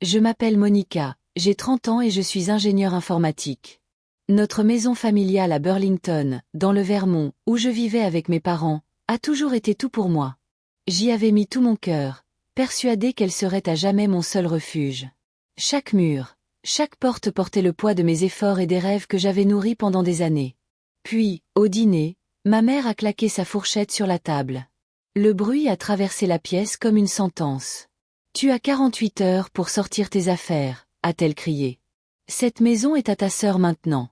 Je m'appelle Monica, j'ai 30 ans et je suis ingénieure informatique. Notre maison familiale à Burlington, dans le Vermont, où je vivais avec mes parents, a toujours été tout pour moi. J'y avais mis tout mon cœur, persuadée qu'elle serait à jamais mon seul refuge. Chaque mur, chaque porte portait le poids de mes efforts et des rêves que j'avais nourris pendant des années. Puis, au dîner, ma mère a claqué sa fourchette sur la table. Le bruit a traversé la pièce comme une sentence. « Tu as 48 heures pour sortir tes affaires », a-t-elle crié. « Cette maison est à ta sœur maintenant. »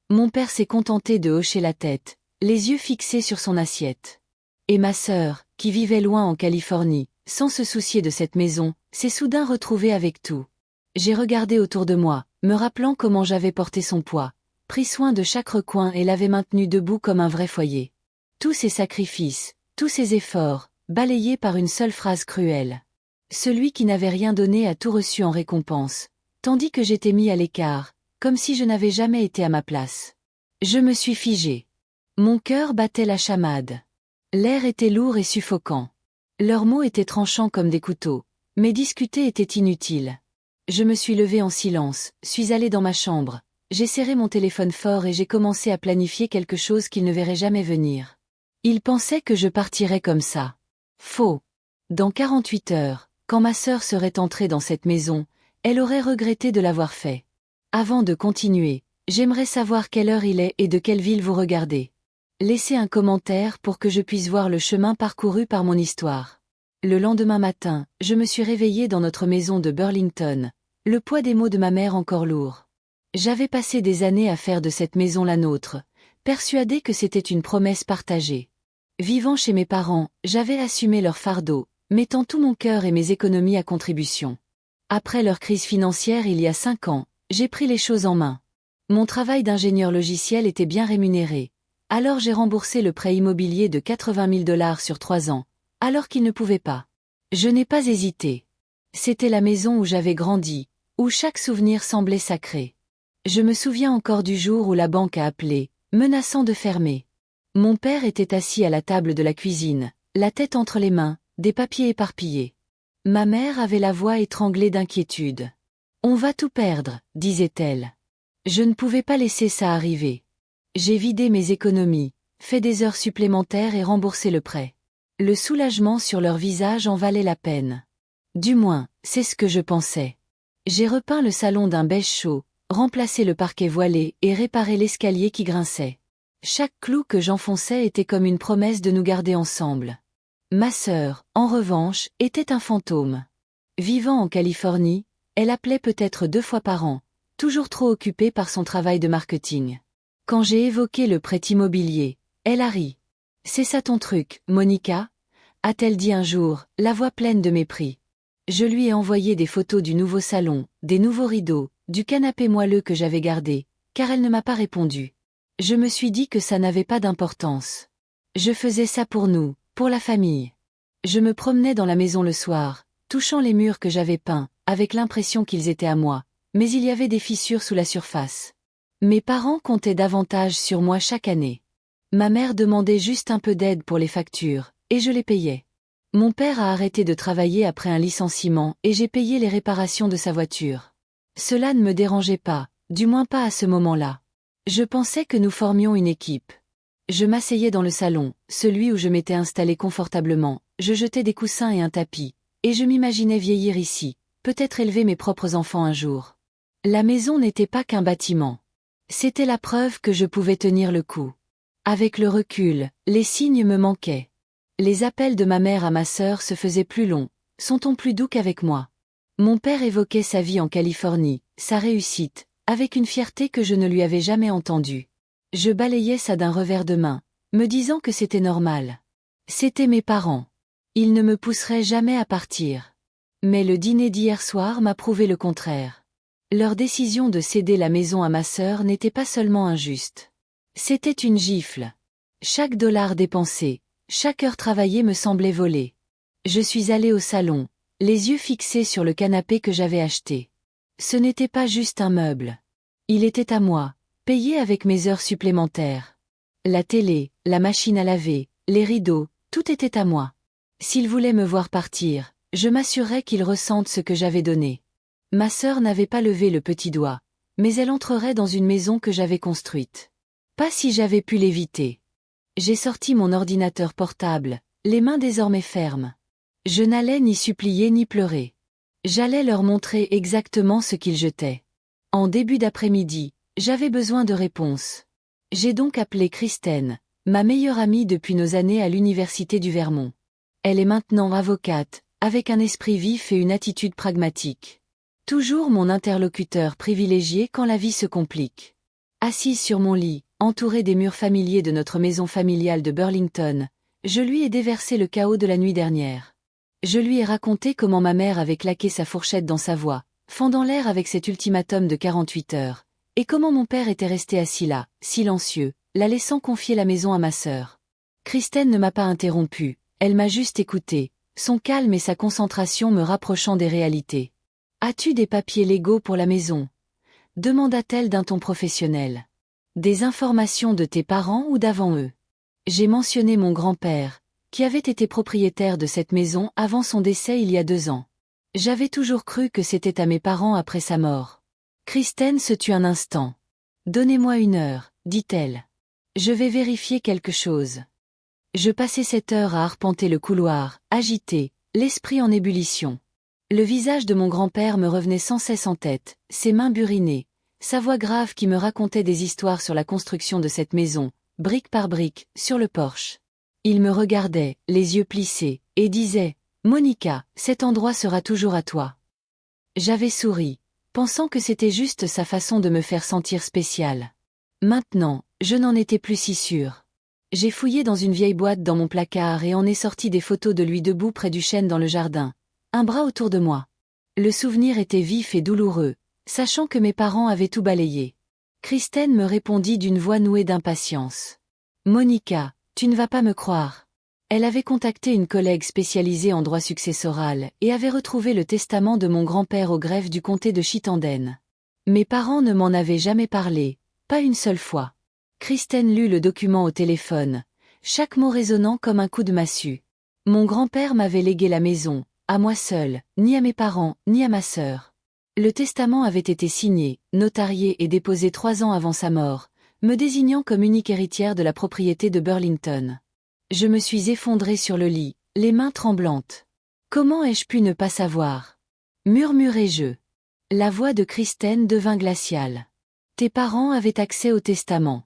Mon père s'est contenté de hocher la tête, les yeux fixés sur son assiette. Et ma sœur, qui vivait loin en Californie, sans se soucier de cette maison, s'est soudain retrouvée avec tout. J'ai regardé autour de moi, me rappelant comment j'avais porté son poids, pris soin de chaque recoin et l'avait maintenu debout comme un vrai foyer. Tous ces sacrifices, tous ces efforts, balayés par une seule phrase cruelle. Celui qui n'avait rien donné a tout reçu en récompense, tandis que j'étais mis à l'écart, comme si je n'avais jamais été à ma place. Je me suis figé. Mon cœur battait la chamade. L'air était lourd et suffocant. Leurs mots étaient tranchants comme des couteaux, mais discuter était inutile. Je me suis levé en silence, suis allé dans ma chambre, j'ai serré mon téléphone fort et j'ai commencé à planifier quelque chose qu'ils ne verraient jamais venir. Ils pensaient que je partirais comme ça. Faux. Dans 48 heures, quand ma sœur serait entrée dans cette maison, elle aurait regretté de l'avoir fait. Avant de continuer, j'aimerais savoir quelle heure il est et de quelle ville vous regardez. Laissez un commentaire pour que je puisse voir le chemin parcouru par mon histoire. Le lendemain matin, je me suis réveillée dans notre maison de Burlington, le poids des mots de ma mère encore lourd. J'avais passé des années à faire de cette maison la nôtre, persuadée que c'était une promesse partagée. Vivant chez mes parents, j'avais assumé leur fardeau, mettant tout mon cœur et mes économies à contribution. Après leur crise financière il y a 5 ans, j'ai pris les choses en main. Mon travail d'ingénieur logiciel était bien rémunéré, alors j'ai remboursé le prêt immobilier de 80 000 $ sur 3 ans, alors qu'il ne pouvait pas. Je n'ai pas hésité. C'était la maison où j'avais grandi, où chaque souvenir semblait sacré. Je me souviens encore du jour où la banque a appelé, menaçant de fermer. Mon père était assis à la table de la cuisine, la tête entre les mains, des papiers éparpillés. Ma mère avait la voix étranglée d'inquiétude. « On va tout perdre », disait-elle. Je ne pouvais pas laisser ça arriver. J'ai vidé mes économies, fait des heures supplémentaires et remboursé le prêt. Le soulagement sur leur visage en valait la peine. Du moins, c'est ce que je pensais. J'ai repeint le salon d'un beige chaud, remplacé le parquet voilé et réparé l'escalier qui grinçait. Chaque clou que j'enfonçais était comme une promesse de nous garder ensemble. Ma sœur, en revanche, était un fantôme. Vivant en Californie, elle appelait peut-être 2 fois par an, toujours trop occupée par son travail de marketing. Quand j'ai évoqué le prêt immobilier, elle a ri. « C'est ça ton truc, Monica ?» a-t-elle dit un jour, la voix pleine de mépris. Je lui ai envoyé des photos du nouveau salon, des nouveaux rideaux, du canapé moelleux que j'avais gardé, car elle ne m'a pas répondu. Je me suis dit que ça n'avait pas d'importance. Je faisais ça pour nous, pour la famille. Je me promenais dans la maison le soir, touchant les murs que j'avais peints, avec l'impression qu'ils étaient à moi, mais il y avait des fissures sous la surface. Mes parents comptaient davantage sur moi chaque année. Ma mère demandait juste un peu d'aide pour les factures, et je les payais. Mon père a arrêté de travailler après un licenciement et j'ai payé les réparations de sa voiture. Cela ne me dérangeait pas, du moins pas à ce moment-là. Je pensais que nous formions une équipe. Je m'asseyais dans le salon, celui où je m'étais installé confortablement, je jetais des coussins et un tapis, et je m'imaginais vieillir ici, peut-être élever mes propres enfants un jour. La maison n'était pas qu'un bâtiment. C'était la preuve que je pouvais tenir le coup. Avec le recul, les signes me manquaient. Les appels de ma mère à ma sœur se faisaient plus longs, sont-on plus doux qu'avec moi. Mon père évoquait sa vie en Californie, sa réussite, avec une fierté que je ne lui avais jamais entendue. Je balayais ça d'un revers de main, me disant que c'était normal. C'étaient mes parents. Ils ne me pousseraient jamais à partir. Mais le dîner d'hier soir m'a prouvé le contraire. Leur décision de céder la maison à ma sœur n'était pas seulement injuste. C'était une gifle. Chaque dollar dépensé, chaque heure travaillée me semblait voler. Je suis allée au salon, les yeux fixés sur le canapé que j'avais acheté. Ce n'était pas juste un meuble. Il était à moi, payé avec mes heures supplémentaires. La télé, la machine à laver, les rideaux, tout était à moi. S'ils voulaient me voir partir, je m'assurerais qu'ils ressentent ce que j'avais donné. Ma sœur n'avait pas levé le petit doigt, mais elle entrerait dans une maison que j'avais construite. Pas si j'avais pu l'éviter. J'ai sorti mon ordinateur portable, les mains désormais fermes. Je n'allais ni supplier ni pleurer. J'allais leur montrer exactement ce qu'ils jetaient. En début d'après-midi, j'avais besoin de réponses. J'ai donc appelé Kristen, ma meilleure amie depuis nos années à l'université du Vermont. Elle est maintenant avocate, avec un esprit vif et une attitude pragmatique. Toujours mon interlocuteur privilégié quand la vie se complique. Assise sur mon lit, entourée des murs familiers de notre maison familiale de Burlington, je lui ai déversé le chaos de la nuit dernière. Je lui ai raconté comment ma mère avait claqué sa fourchette dans sa voix, fendant l'air avec cet ultimatum de 48 heures, et comment mon père était resté assis là, silencieux, la laissant confier la maison à ma sœur. Kristen ne m'a pas interrompu, elle m'a juste écouté, son calme et sa concentration me rapprochant des réalités. « As-tu des papiers légaux pour la maison ?» demanda-t-elle d'un ton professionnel. « Des informations de tes parents ou d'avant eux ?» J'ai mentionné mon grand-père, qui avait été propriétaire de cette maison avant son décès il y a 2 ans. J'avais toujours cru que c'était à mes parents après sa mort. Kristen se tut un instant. « Donnez-moi 1 heure, dit-elle. Je vais vérifier quelque chose. » Je passais cette heure à arpenter le couloir, agité, l'esprit en ébullition. Le visage de mon grand-père me revenait sans cesse en tête, ses mains burinées, sa voix grave qui me racontait des histoires sur la construction de cette maison, brique par brique, sur le porche. Il me regardait, les yeux plissés, et disait « Monica, cet endroit sera toujours à toi. » J'avais souri, pensant que c'était juste sa façon de me faire sentir spéciale. Maintenant, je n'en étais plus si sûre. J'ai fouillé dans une vieille boîte dans mon placard et en ai sorti des photos de lui debout près du chêne dans le jardin, un bras autour de moi. Le souvenir était vif et douloureux, sachant que mes parents avaient tout balayé. Kristen me répondit d'une voix nouée d'impatience. « Monica, tu ne vas pas me croire. » Elle avait contacté une collègue spécialisée en droit successoral et avait retrouvé le testament de mon grand-père au greffe du comté de Chittenden. Mes parents ne m'en avaient jamais parlé, pas une seule fois. Kristen lut le document au téléphone, chaque mot résonnant comme un coup de massue. Mon grand-père m'avait légué la maison, à moi seule, ni à mes parents, ni à ma sœur. Le testament avait été signé, notarié et déposé 3 ans avant sa mort, me désignant comme unique héritière de la propriété de Burlington. Je me suis effondrée sur le lit, les mains tremblantes. Comment ai-je pu ne pas savoir? Murmurai-je. La voix de Kristen devint glaciale. Tes parents avaient accès au testament.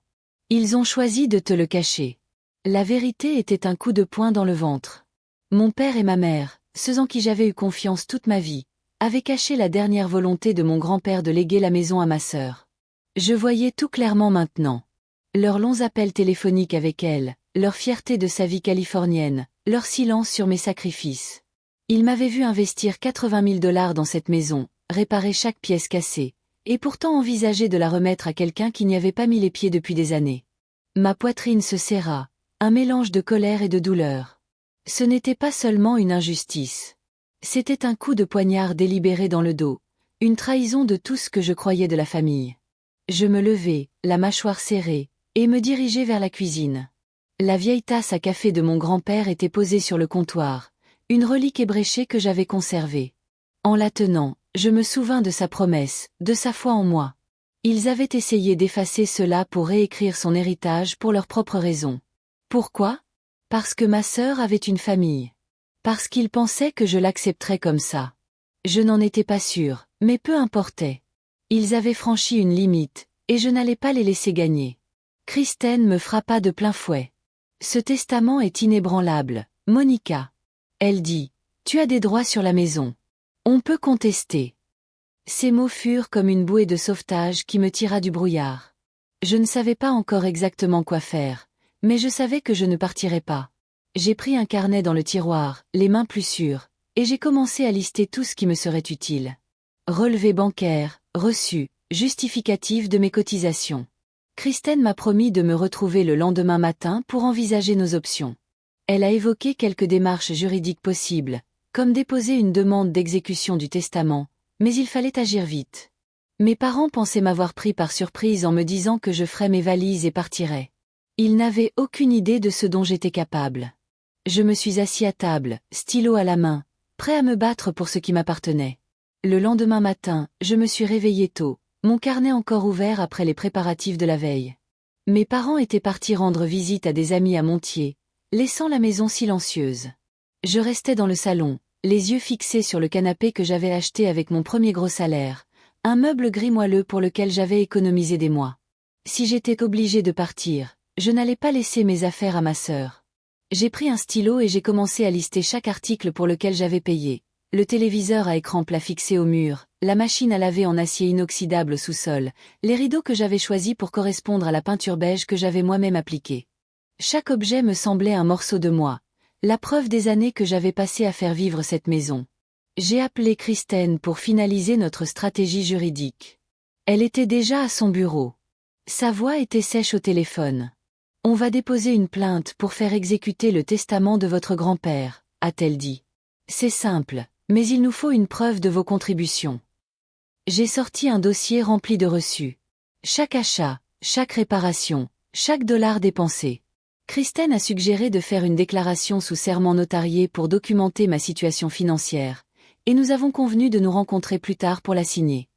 Ils ont choisi de te le cacher. La vérité était un coup de poing dans le ventre. Mon père et ma mère, ceux en qui j'avais eu confiance toute ma vie, avaient caché la dernière volonté de mon grand-père de léguer la maison à ma sœur. Je voyais tout clairement maintenant. Leurs longs appels téléphoniques avec elle, leur fierté de sa vie californienne, leur silence sur mes sacrifices. Ils m'avaient vu investir 80 000 $ dans cette maison, réparer chaque pièce cassée, et pourtant envisager de la remettre à quelqu'un qui n'y avait pas mis les pieds depuis des années. Ma poitrine se serra, un mélange de colère et de douleur. Ce n'était pas seulement une injustice. C'était un coup de poignard délibéré dans le dos, une trahison de tout ce que je croyais de la famille. Je me levai, la mâchoire serrée, et me dirigeai vers la cuisine. La vieille tasse à café de mon grand-père était posée sur le comptoir, une relique ébréchée que j'avais conservée. En la tenant, je me souvins de sa promesse, de sa foi en moi. Ils avaient essayé d'effacer cela pour réécrire son héritage pour leurs propres raisons. Pourquoi? Parce que ma sœur avait une famille. Parce qu'ils pensaient que je l'accepterais comme ça. Je n'en étais pas sûre, mais peu importait. Ils avaient franchi une limite, et je n'allais pas les laisser gagner. Kristen me frappa de plein fouet. Ce testament est inébranlable, Monica. Elle dit, tu as des droits sur la maison. On peut contester. Ces mots furent comme une bouée de sauvetage qui me tira du brouillard. Je ne savais pas encore exactement quoi faire, mais je savais que je ne partirais pas. J'ai pris un carnet dans le tiroir, les mains plus sûres, et j'ai commencé à lister tout ce qui me serait utile. Relevé bancaire, reçu, justificatif de mes cotisations. Kristen m'a promis de me retrouver le lendemain matin pour envisager nos options. Elle a évoqué quelques démarches juridiques possibles, comme déposer une demande d'exécution du testament, mais il fallait agir vite. Mes parents pensaient m'avoir pris par surprise en me disant que je ferais mes valises et partirais. Ils n'avaient aucune idée de ce dont j'étais capable. Je me suis assis à table, stylo à la main, prêt à me battre pour ce qui m'appartenait. Le lendemain matin, je me suis réveillée tôt, mon carnet encore ouvert après les préparatifs de la veille. Mes parents étaient partis rendre visite à des amis à Montier, laissant la maison silencieuse. Je restais dans le salon, les yeux fixés sur le canapé que j'avais acheté avec mon premier gros salaire, un meuble gris moelleux pour lequel j'avais économisé des mois. Si j'étais obligée de partir, je n'allais pas laisser mes affaires à ma sœur. J'ai pris un stylo et j'ai commencé à lister chaque article pour lequel j'avais payé. Le téléviseur à écran plat fixé au mur, la machine à laver en acier inoxydable au sous-sol, les rideaux que j'avais choisis pour correspondre à la peinture beige que j'avais moi-même appliquée. Chaque objet me semblait un morceau de moi, la preuve des années que j'avais passées à faire vivre cette maison. J'ai appelé Kristen pour finaliser notre stratégie juridique. Elle était déjà à son bureau. Sa voix était sèche au téléphone. « On va déposer une plainte pour faire exécuter le testament de votre grand-père », a-t-elle dit. « C'est simple, mais il nous faut une preuve de vos contributions. » J'ai sorti un dossier rempli de reçus. Chaque achat, chaque réparation, chaque dollar dépensé. Kristen a suggéré de faire une déclaration sous serment notarié pour documenter ma situation financière, et nous avons convenu de nous rencontrer plus tard pour la signer.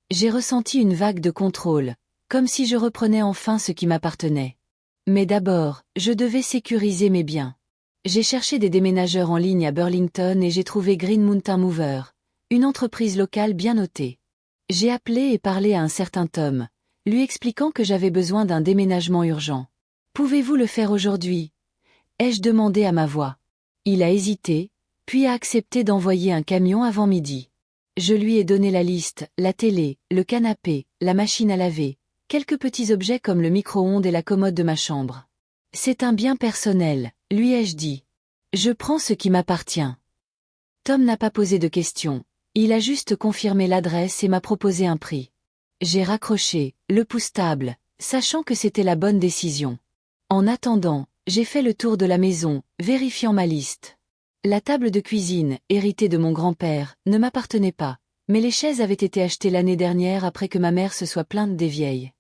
J'ai ressenti une vague de contrôle, comme si je reprenais enfin ce qui m'appartenait. Mais d'abord, je devais sécuriser mes biens. J'ai cherché des déménageurs en ligne à Burlington et j'ai trouvé Green Mountain Mover, une entreprise locale bien notée. J'ai appelé et parlé à un certain Tom, lui expliquant que j'avais besoin d'un déménagement urgent. « Pouvez-vous le faire aujourd'hui ?» ai-je demandé à ma voix. Il a hésité, puis a accepté d'envoyer un camion avant midi. Je lui ai donné la liste, la télé, le canapé, la machine à laver, quelques petits objets comme le micro-ondes et la commode de ma chambre. « C'est un bien personnel », lui ai-je dit. « Je prends ce qui m'appartient. » Tom n'a pas posé de questions, il a juste confirmé l'adresse et m'a proposé un prix. J'ai raccroché, le pouce stable, sachant que c'était la bonne décision. En attendant, j'ai fait le tour de la maison, vérifiant ma liste. La table de cuisine, héritée de mon grand-père, ne m'appartenait pas, mais les chaises avaient été achetées l'année dernière après que ma mère se soit plainte des vieilles.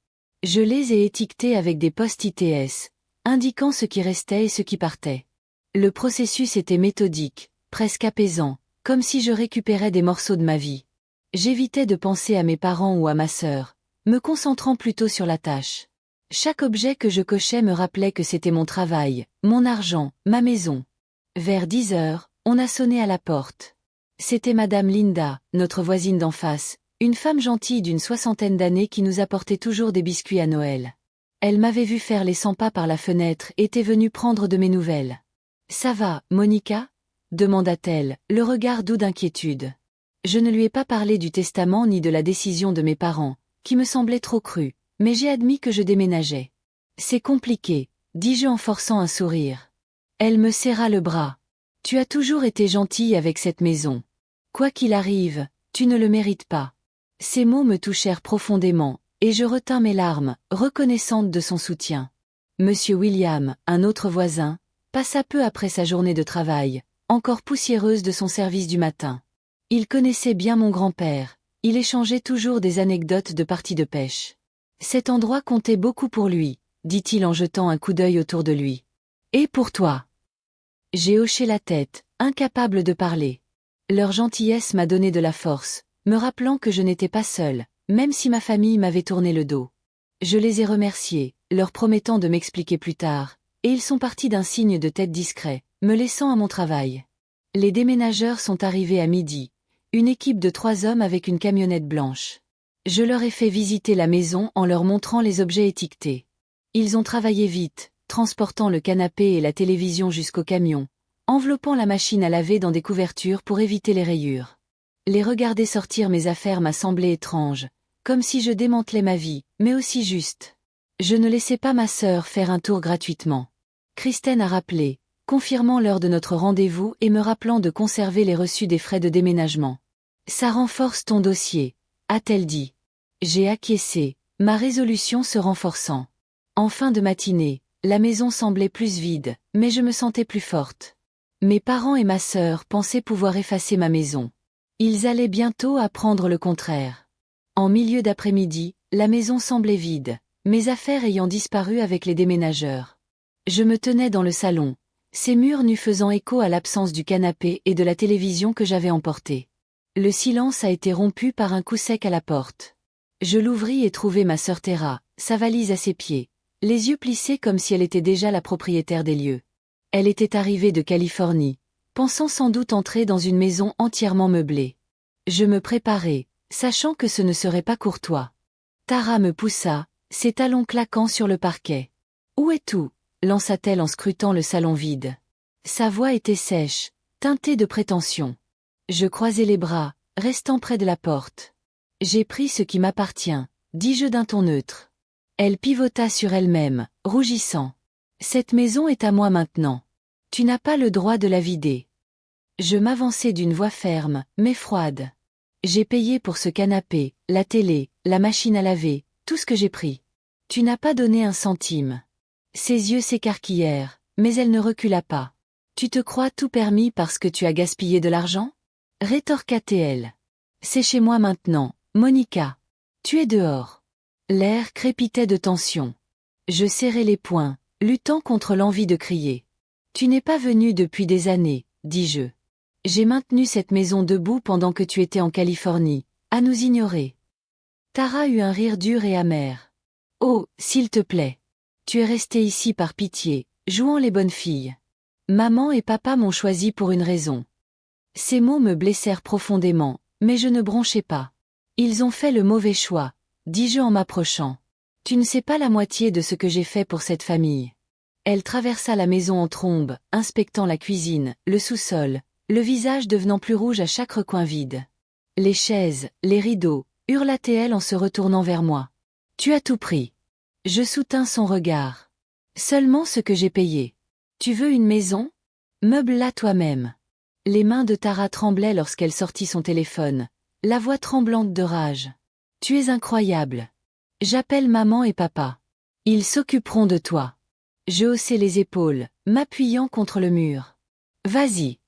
Je les ai étiquetées avec des post-its, indiquant ce qui restait et ce qui partait. Le processus était méthodique, presque apaisant, comme si je récupérais des morceaux de ma vie. J'évitais de penser à mes parents ou à ma sœur, me concentrant plutôt sur la tâche. Chaque objet que je cochais me rappelait que c'était mon travail, mon argent, ma maison. Vers 10 heures, on a sonné à la porte. C'était Madame Linda, notre voisine d'en face, une femme gentille d'une 60aine d'années qui nous apportait toujours des biscuits à Noël. Elle m'avait vu faire les 100 pas par la fenêtre et était venue prendre de mes nouvelles. « Ça va, Monica ?» demanda-t-elle, le regard doux d'inquiétude. Je ne lui ai pas parlé du testament ni de la décision de mes parents, qui me semblait trop crue, mais j'ai admis que je déménageais. « C'est compliqué, » dis-je en forçant un sourire. Elle me serra le bras. « Tu as toujours été gentille avec cette maison. Quoi qu'il arrive, tu ne le mérites pas. » Ces mots me touchèrent profondément, et je retins mes larmes, reconnaissante de son soutien. Monsieur William, un autre voisin, passa peu après sa journée de travail, encore poussiéreuse de son service du matin. Il connaissait bien mon grand-père, il échangeait toujours des anecdotes de parties de pêche. Cet endroit comptait beaucoup pour lui, dit-il en jetant un coup d'œil autour de lui. Et pour toi? J'ai hoché la tête, incapable de parler. Leur gentillesse m'a donné de la force, me rappelant que je n'étais pas seule, même si ma famille m'avait tourné le dos. Je les ai remerciés, leur promettant de m'expliquer plus tard, et ils sont partis d'un signe de tête discret, me laissant à mon travail. Les déménageurs sont arrivés à midi, une équipe de 3 hommes avec une camionnette blanche. Je leur ai fait visiter la maison en leur montrant les objets étiquetés. Ils ont travaillé vite, transportant le canapé et la télévision jusqu'au camion, enveloppant la machine à laver dans des couvertures pour éviter les rayures. Les regarder sortir mes affaires m'a semblé étrange, comme si je démantelais ma vie, mais aussi juste. Je ne laissais pas ma sœur faire un tour gratuitement. Kristen a rappelé, confirmant l'heure de notre rendez-vous et me rappelant de conserver les reçus des frais de déménagement. « Ça renforce ton dossier », a-t-elle dit. J'ai acquiescé, ma résolution se renforçant. En fin de matinée, la maison semblait plus vide, mais je me sentais plus forte. Mes parents et ma sœur pensaient pouvoir effacer ma maison. Ils allaient bientôt apprendre le contraire. En milieu d'après-midi, la maison semblait vide, mes affaires ayant disparu avec les déménageurs. Je me tenais dans le salon, ces murs nus faisant écho à l'absence du canapé et de la télévision que j'avais emportés. Le silence a été rompu par un coup sec à la porte. Je l'ouvris et trouvai ma sœur Tara, sa valise à ses pieds, les yeux plissés comme si elle était déjà la propriétaire des lieux. Elle était arrivée de Californie, pensant sans doute entrer dans une maison entièrement meublée. Je me préparai, sachant que ce ne serait pas courtois. Tara me poussa, ses talons claquant sur le parquet. « Où est tout ?» lança-t-elle en scrutant le salon vide. Sa voix était sèche, teintée de prétention. Je croisai les bras, restant près de la porte. « J'ai pris ce qui m'appartient », dis-je d'un ton neutre. Elle pivota sur elle-même, rougissant. « Cette maison est à moi maintenant. Tu n'as pas le droit de la vider. » Je m'avançai d'une voix ferme, mais froide. « J'ai payé pour ce canapé, la télé, la machine à laver, tout ce que j'ai pris. Tu n'as pas donné un centime. » Ses yeux s'écarquillèrent, mais elle ne recula pas. « Tu te crois tout permis parce que tu as gaspillé de l'argent ?» rétorqua-t-elle. « C'est chez moi maintenant, Monica. Tu es dehors. » L'air crépitait de tension. Je serrai les poings, luttant contre l'envie de crier. « Tu n'es pas venu depuis des années, » dis-je. « J'ai maintenu cette maison debout pendant que tu étais en Californie, à nous ignorer. » Tara eut un rire dur et amer. « Oh, s'il te plaît. Tu es restée ici par pitié, jouant les bonnes filles. Maman et papa m'ont choisi pour une raison. » Ces mots me blessèrent profondément, mais je ne bronchai pas. « Ils ont fait le mauvais choix, » dis-je en m'approchant. « Tu ne sais pas la moitié de ce que j'ai fait pour cette famille. » Elle traversa la maison en trombe, inspectant la cuisine, le sous-sol, le visage devenant plus rouge à chaque recoin vide. « Les chaises, les rideaux », hurla-t-elle en se retournant vers moi. « Tu as tout pris. » Je soutins son regard. « Seulement ce que j'ai payé. Tu veux une maison? Meuble-la toi-même. » Les mains de Tara tremblaient lorsqu'elle sortit son téléphone, la voix tremblante de rage. « Tu es incroyable. J'appelle maman et papa. Ils s'occuperont de toi. » Je haussai les épaules, m'appuyant contre le mur. « Vas-y.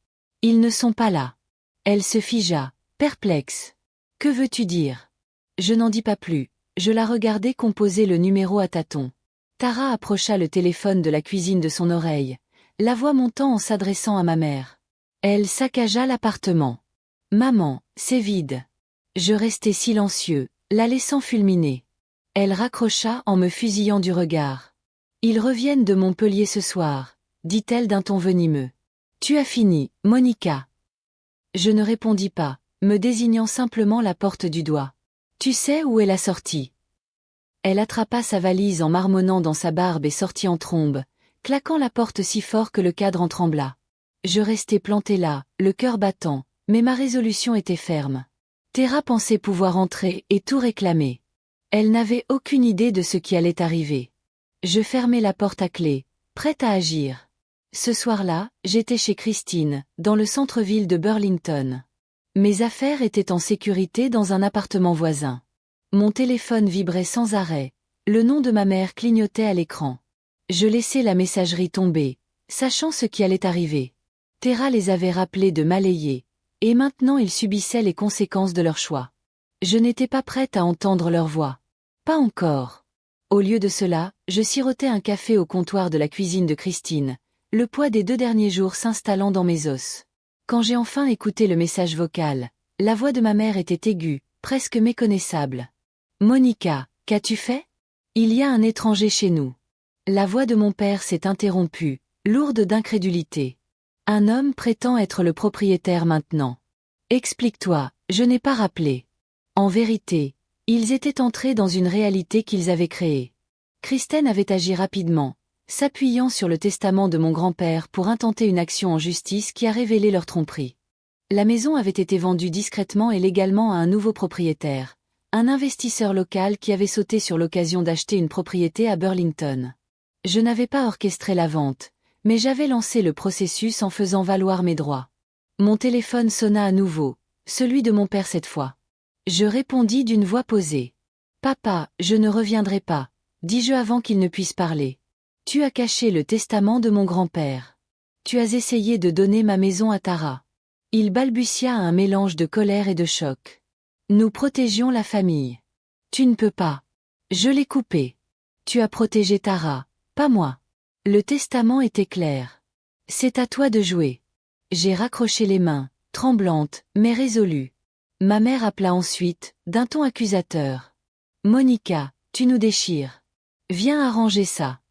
Ils ne sont pas là. » Elle se figea, perplexe. « Que veux-tu dire ?» Je n'en dis pas plus, je la regardai composer le numéro à tâtons. Tara approcha le téléphone de la cuisine de son oreille, la voix montant en s'adressant à ma mère. Elle saccagea l'appartement. « Maman, c'est vide. » Je restai silencieux, la laissant fulminer. Elle raccrocha en me fusillant du regard. « Ils reviennent de Montpellier ce soir, » dit-elle d'un ton venimeux. « Tu as fini, Monica. » Je ne répondis pas, me désignant simplement la porte du doigt. « Tu sais où est la sortie ?» Elle attrapa sa valise en marmonnant dans sa barbe et sortit en trombe, claquant la porte si fort que le cadre en trembla. Je restai planté là, le cœur battant, mais ma résolution était ferme. Tara pensait pouvoir entrer et tout réclamer. Elle n'avait aucune idée de ce qui allait arriver. Je fermai la porte à clé, prête à agir. Ce soir-là, j'étais chez Christine, dans le centre-ville de Burlington. Mes affaires étaient en sécurité dans un appartement voisin. Mon téléphone vibrait sans arrêt, le nom de ma mère clignotait à l'écran. Je laissai la messagerie tomber, sachant ce qui allait arriver. Tara les avait rappelés de Malayer, et maintenant ils subissaient les conséquences de leur choix. Je n'étais pas prête à entendre leur voix. Pas encore. Au lieu de cela, je sirotais un café au comptoir de la cuisine de Christine, le poids des 2 derniers jours s'installant dans mes os. Quand j'ai enfin écouté le message vocal, la voix de ma mère était aiguë, presque méconnaissable. « Monica, qu'as-tu fait ? Il y a un étranger chez nous. » La voix de mon père s'est interrompue, lourde d'incrédulité. « Un homme prétend être le propriétaire maintenant. Explique-toi, je n'ai pas rappelé. » En vérité, ils étaient entrés dans une réalité qu'ils avaient créée. Kristen avait agi rapidement, s'appuyant sur le testament de mon grand-père pour intenter une action en justice qui a révélé leur tromperie. La maison avait été vendue discrètement et légalement à un nouveau propriétaire, un investisseur local qui avait sauté sur l'occasion d'acheter une propriété à Burlington. Je n'avais pas orchestré la vente, mais j'avais lancé le processus en faisant valoir mes droits. Mon téléphone sonna à nouveau, celui de mon père cette fois. Je répondis d'une voix posée. « Papa, je ne reviendrai pas, » dis-je avant qu'il ne puisse parler. « Tu as caché le testament de mon grand-père. Tu as essayé de donner ma maison à Tara. » Il balbutia un mélange de colère et de choc. « Nous protégions la famille. Tu ne peux pas. Je l'ai coupé. Tu as protégé Tara, pas moi. Le testament était clair. C'est à toi de jouer. » J'ai raccroché les mains, tremblante, mais résolue. Ma mère appela ensuite, d'un ton accusateur. Monica, tu nous déchires. Viens arranger ça.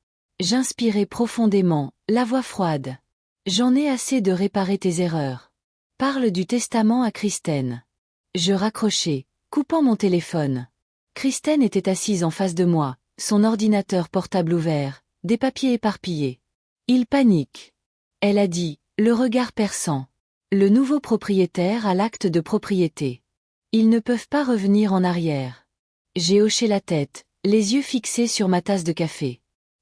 J'inspirais profondément, la voix froide. J'en ai assez de réparer tes erreurs. Parle du testament à Kristen. Je raccrochai, coupant mon téléphone. Kristen était assise en face de moi, son ordinateur portable ouvert, des papiers éparpillés. Il panique. Elle a dit, le regard perçant. Le nouveau propriétaire a l'acte de propriété. Ils ne peuvent pas revenir en arrière. J'ai hoché la tête, les yeux fixés sur ma tasse de café.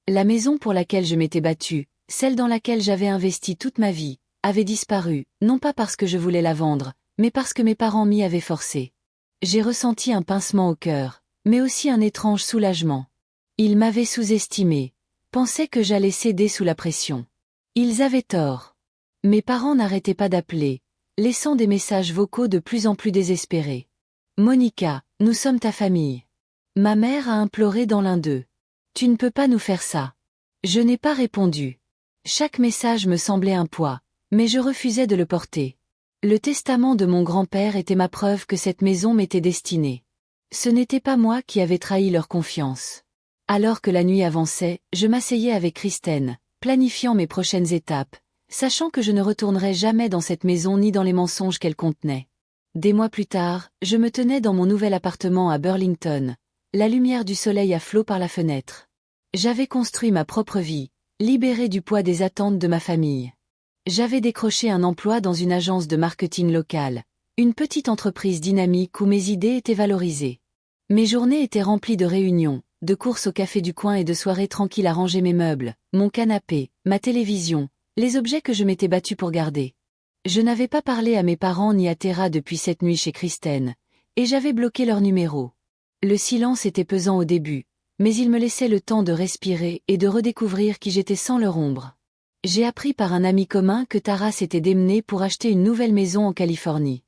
La maison pour laquelle je m'étais battue, celle dans laquelle j'avais investi toute ma vie, avait disparu, non pas parce que je voulais la vendre, mais parce que mes parents m'y avaient forcé. J'ai ressenti un pincement au cœur, mais aussi un étrange soulagement. Ils m'avaient sous-estimé, pensaient que j'allais céder sous la pression. Ils avaient tort. Mes parents n'arrêtaient pas d'appeler, laissant des messages vocaux de plus en plus désespérés. Monica, nous sommes ta famille. Ma mère a imploré dans l'un d'eux. Tu ne peux pas nous faire ça. Je n'ai pas répondu. Chaque message me semblait un poids, mais je refusais de le porter. Le testament de mon grand-père était ma preuve que cette maison m'était destinée. Ce n'était pas moi qui avais trahi leur confiance. Alors que la nuit avançait, je m'asseyais avec Kristen, planifiant mes prochaines étapes, sachant que je ne retournerais jamais dans cette maison ni dans les mensonges qu'elle contenait. Des mois plus tard, je me tenais dans mon nouvel appartement à Burlington, la lumière du soleil à flot par la fenêtre. J'avais construit ma propre vie, libérée du poids des attentes de ma famille. J'avais décroché un emploi dans une agence de marketing locale, une petite entreprise dynamique où mes idées étaient valorisées. Mes journées étaient remplies de réunions, de courses au café du coin et de soirées tranquilles à ranger mes meubles, mon canapé, ma télévision, les objets que je m'étais battue pour garder. Je n'avais pas parlé à mes parents ni à Tara depuis cette nuit chez Kristen, et j'avais bloqué leur numéro. Le silence était pesant au début, mais il me laissait le temps de respirer et de redécouvrir qui j'étais sans leur ombre. J'ai appris par un ami commun que Tara s'était démenée pour acheter une nouvelle maison en Californie.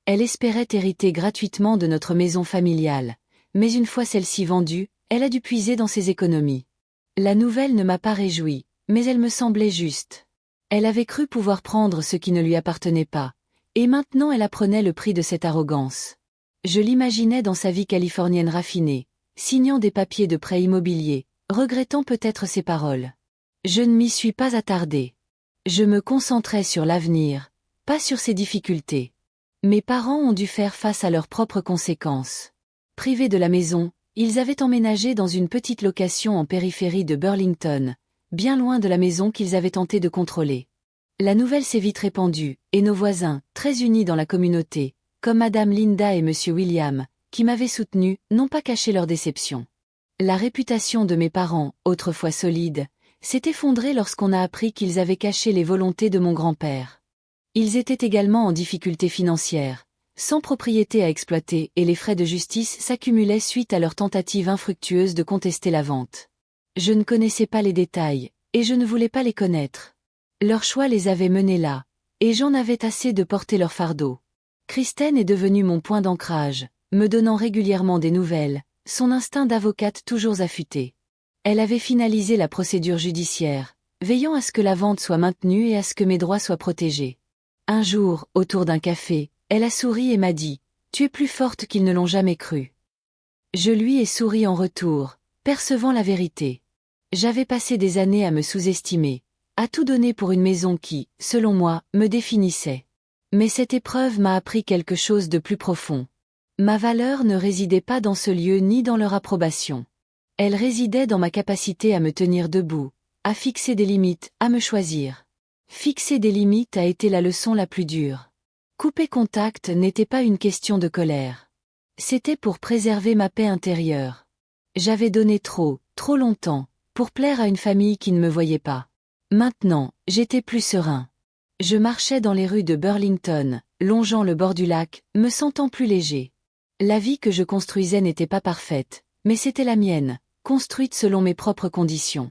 Elle espérait hériter gratuitement de notre maison familiale, mais une fois celle-ci vendue, elle a dû puiser dans ses économies. La nouvelle ne m'a pas réjouie, mais elle me semblait juste. Elle avait cru pouvoir prendre ce qui ne lui appartenait pas, et maintenant elle apprenait le prix de cette arrogance. Je l'imaginais dans sa vie californienne raffinée, signant des papiers de prêt immobilier, regrettant peut-être ses paroles. Je ne m'y suis pas attardée. Je me concentrais sur l'avenir, pas sur ses difficultés. Mes parents ont dû faire face à leurs propres conséquences. Privés de la maison, ils avaient emménagé dans une petite location en périphérie de Burlington, bien loin de la maison qu'ils avaient tenté de contrôler. La nouvelle s'est vite répandue, et nos voisins, très unis dans la communauté, comme Madame Linda et Monsieur William, qui m'avaient soutenu, n'ont pas caché leur déception. La réputation de mes parents, autrefois solide, s'est effondrée lorsqu'on a appris qu'ils avaient caché les volontés de mon grand-père. Ils étaient également en difficulté financière, sans propriété à exploiter et les frais de justice s'accumulaient suite à leur tentative infructueuse de contester la vente. Je ne connaissais pas les détails, et je ne voulais pas les connaître. Leur choix les avait menés là, et j'en avais assez de porter leur fardeau. Kristen est devenue mon point d'ancrage, me donnant régulièrement des nouvelles, son instinct d'avocate toujours affûté. Elle avait finalisé la procédure judiciaire, veillant à ce que la vente soit maintenue et à ce que mes droits soient protégés. Un jour, autour d'un café, elle a souri et m'a dit « Tu es plus forte qu'ils ne l'ont jamais cru ». Je lui ai souri en retour, percevant la vérité. J'avais passé des années à me sous-estimer, à tout donner pour une maison qui, selon moi, me définissait. Mais cette épreuve m'a appris quelque chose de plus profond. Ma valeur ne résidait pas dans ce lieu ni dans leur approbation. Elle résidait dans ma capacité à me tenir debout, à fixer des limites, à me choisir. Fixer des limites a été la leçon la plus dure. Couper contact n'était pas une question de colère. C'était pour préserver ma paix intérieure. J'avais donné trop longtemps, pour plaire à une famille qui ne me voyait pas. Maintenant, j'étais plus serein. Je marchais dans les rues de Burlington, longeant le bord du lac, me sentant plus léger. La vie que je construisais n'était pas parfaite, mais c'était la mienne, construite selon mes propres conditions.